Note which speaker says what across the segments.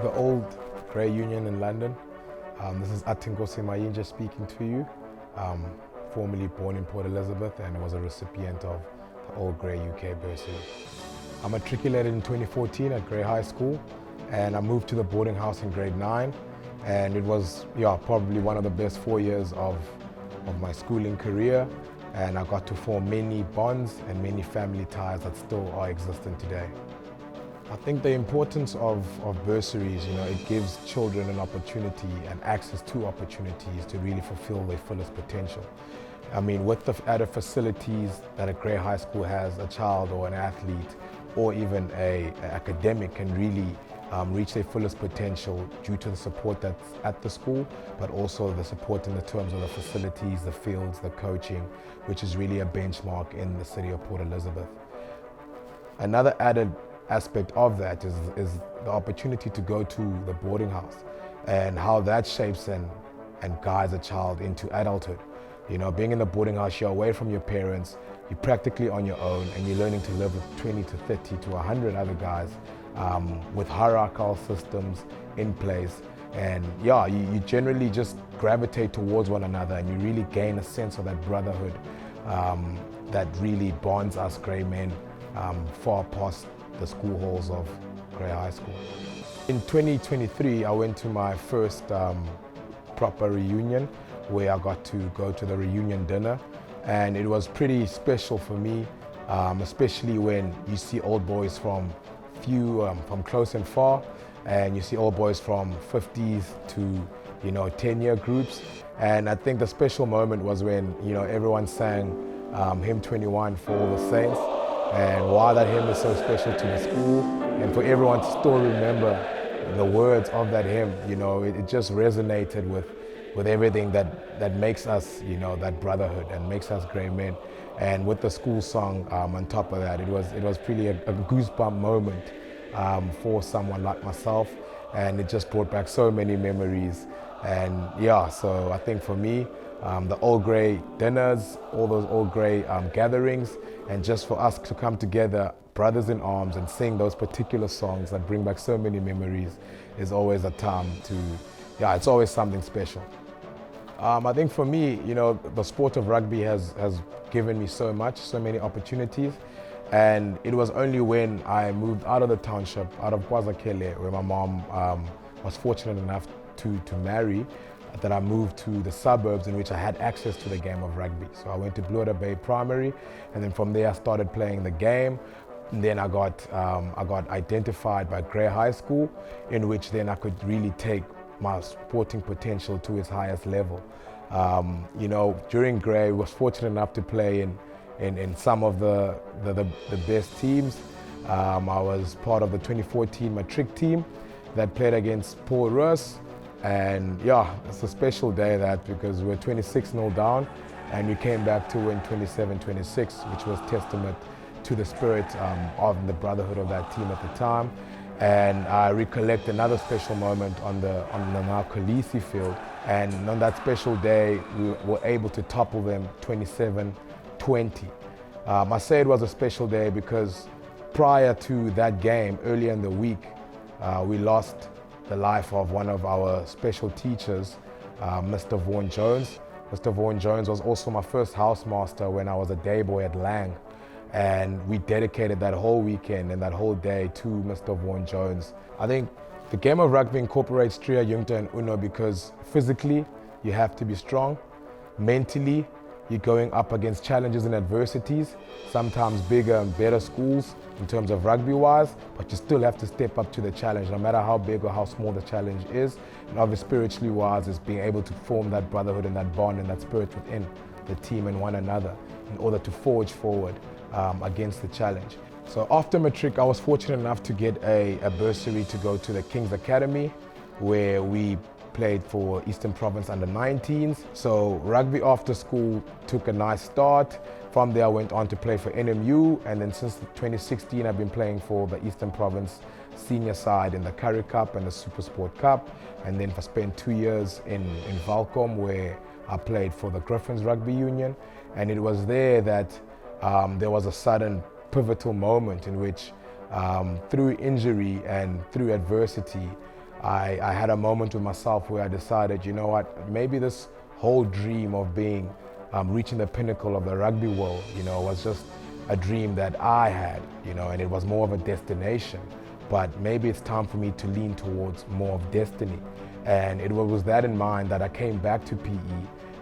Speaker 1: the old Grey Union in London. This is Athi Mayinje speaking to you. Formerly born in Port Elizabeth and was a recipient of the old Grey UK Bursary. I matriculated in 2014 at Grey High School, and I moved to the boarding house in grade 9, and it was probably one of the best 4 years of my schooling career, and I got to form many bonds and many family ties that still are existent today. I think the importance of bursaries, it gives children an opportunity and access to opportunities to really fulfill their fullest potential. I mean, with the added facilities that a Grey High School has, a child or an athlete or even an academic can really reach their fullest potential due to the support that's at the school, but also the support in the terms of the facilities, the fields, the coaching, which is really a benchmark in the city of Port Elizabeth. Another added aspect of that is the opportunity to go to the boarding house and how that shapes and guides a child into adulthood. Being in the boarding house, you're away from your parents, you're practically on your own, and you're learning to live with 20 to 30 to 100 other guys with hierarchical systems in place. And you generally just gravitate towards one another, and you really gain a sense of that brotherhood that really bonds us grey men far past the school halls of Grey High School. In 2023, I went to my first proper reunion, where I got to go to the reunion dinner, and it was pretty special for me, especially when you see old boys from close and far, and you see old boys from 50s to 10-year groups. And I think the special moment was when everyone sang hymn 21 for all the saints, and why that hymn is so special to the school, and for everyone to still remember the words of that hymn. It just resonated with everything that makes us, that brotherhood and makes us grey men. And with the school song on top of that, it was really a goosebump moment for someone like myself, and it just brought back so many memories. And so I think for me, the old grey dinners, all those old grey gatherings, and just for us to come together, brothers in arms, and sing those particular songs that bring back so many memories is always a time to, it's always something special. I think for me, the sport of rugby has given me so much, so many opportunities. And it was only when I moved out of the township, out of KwaZulu, where my mom was fortunate enough to marry, that I moved to the suburbs in which I had access to the game of rugby. So I went to Blue Bay Primary, and then from there I started playing the game. And then I got identified by Grey High School, in which then I could really take my sporting potential to its highest level. During Grey, I was fortunate enough to play in some of the best teams. I was part of the 2014 matric team that played against Paul Russ. And it's a special day because we were 26-0 down, and we came back to win 27-26, which was testament to the spirit of the brotherhood of that team at the time. And I recollect another special moment on the now Khaleesi field, and on that special day we were able to topple them 27-20. I say it was a special day because prior to that game, earlier in the week, we lost the life of one of our special teachers, Mr. Vaughan Jones. Mr. Vaughan Jones was also my first housemaster when I was a day boy at Lang. And we dedicated that whole weekend and that whole day to Mr. Vaughan Jones. I think the game of rugby incorporates Tria, Jungta and Uno because physically you have to be strong, mentally you're going up against challenges and adversities, sometimes bigger and better schools in terms of rugby-wise, but you still have to step up to the challenge, no matter how big or how small the challenge is. And obviously spiritually-wise is being able to form that brotherhood and that bond and that spirit within the team and one another in order to forge forward against the challenge. So after matric, I was fortunate enough to get a bursary to go to the King's Academy, where we played for Eastern Province under-19s. So rugby after school took a nice start. From there I went on to play for NMU, and then since 2016 I've been playing for the Eastern Province senior side in the Currie Cup and the Super Sport Cup. And then I spent 2 years in Valcom, where I played for the Griffins Rugby Union. And it was there that there was a sudden pivotal moment in which through injury and through adversity, I had a moment with myself where I decided, you know what, maybe this whole dream of being, reaching the pinnacle of the rugby world, was just a dream that I had, and it was more of a destination. But maybe it's time for me to lean towards more of destiny. And it was that in mind that I came back to PE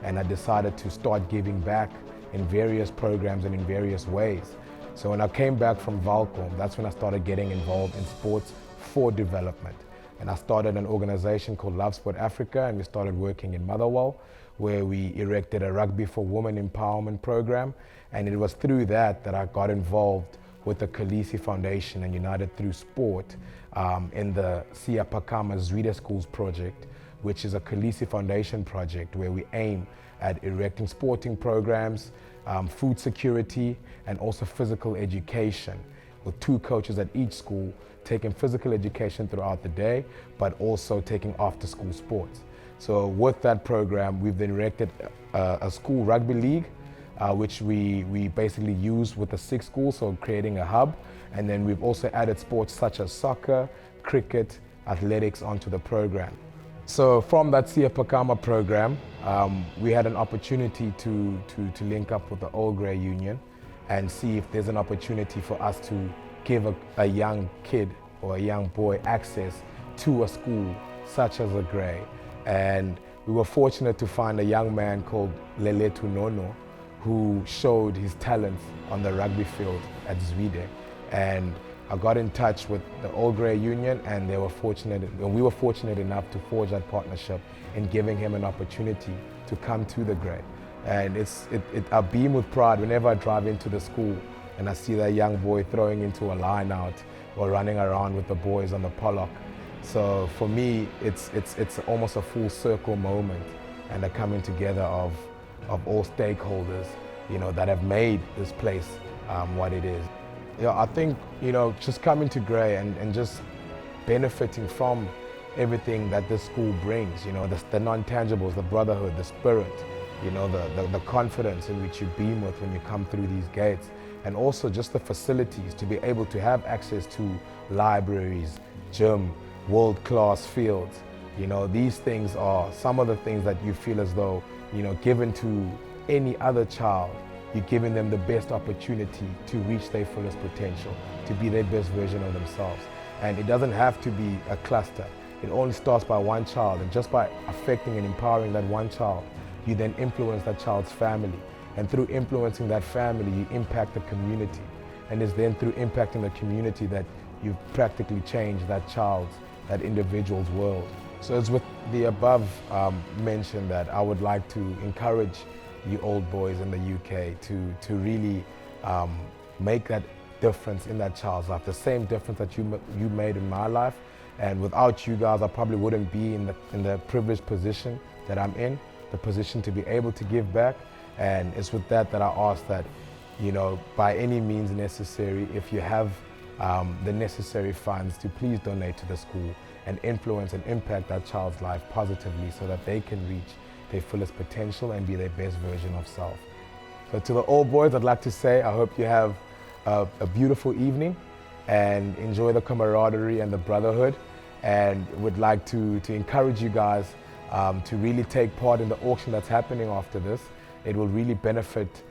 Speaker 1: and I decided to start giving back in various programs and in various ways. So when I came back from Valcom, that's when I started getting involved in sports for development. And I started an organization called Love Sport Africa, and we started working in Motherwell, where we erected a Rugby for Women empowerment program. And it was through that I got involved with the Khaleesi Foundation and United Through Sport in the Siyapakama Zwide Schools project, which is a Khaleesi Foundation project where we aim at erecting sporting programs, food security, and also physical education, with 2 coaches at each school taking physical education throughout the day, but also taking after-school sports. So with that program, we've then erected a school rugby league, which we basically use with the 6 schools, so creating a hub. And then we've also added sports such as soccer, cricket, athletics onto the program. So from that Siyapakama program, we had an opportunity to link up with the Old Grey Union and see if there's an opportunity for us to give a young kid or a young boy access to a school such as a Grey. And we were fortunate to find a young man called Leletu Nono, who showed his talents on the rugby field at Zwide. And I got in touch with the Old Grey Union, and we were fortunate enough to forge that partnership in giving him an opportunity to come to the Grey. And I beam with pride whenever I drive into the school and I see that young boy throwing into a line out or running around with the boys on the pollock. So for me, it's almost a full circle moment and a coming together of all stakeholders, that have made this place what it is. I think, just coming to Grey and just benefiting from everything that this school brings, the non-tangibles, the brotherhood, the spirit, the confidence in which you beam with when you come through these gates, and also just the facilities to be able to have access to libraries, gym, world-class fields. These things are some of the things that you feel as though, given to any other child, you're giving them the best opportunity to reach their fullest potential, to be their best version of themselves. And it doesn't have to be a cluster. It only starts by one child, and just by affecting and empowering that one child, you then influence that child's family. And through influencing that family, you impact the community. And it's then through impacting the community that you've practically changed that individual's world. So it's with the above mentioned that I would like to encourage you old boys in the UK to really make that difference in that child's life, the same difference that you made in my life. And without you guys, I probably wouldn't be in the privileged position that I'm in, the position to be able to give back. And it's with that I ask that, by any means necessary, if you have the necessary funds, to please donate to the school and influence and impact that child's life positively so that they can reach their fullest potential and be their best version of self. So to the old boys, I'd like to say, I hope you have a beautiful evening and enjoy the camaraderie and the brotherhood, and would like to encourage you guys to really take part in the auction that's happening after this. It will really benefit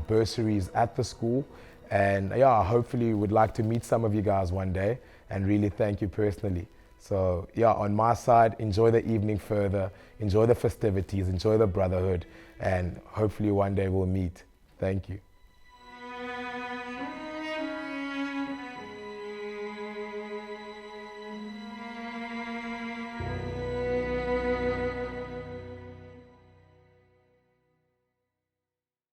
Speaker 1: bursaries at the school, and hopefully would like to meet some of you guys one day and really thank you personally. So on my side, enjoy the evening further, enjoy the festivities, enjoy the brotherhood, and hopefully one day we'll meet. Thank you.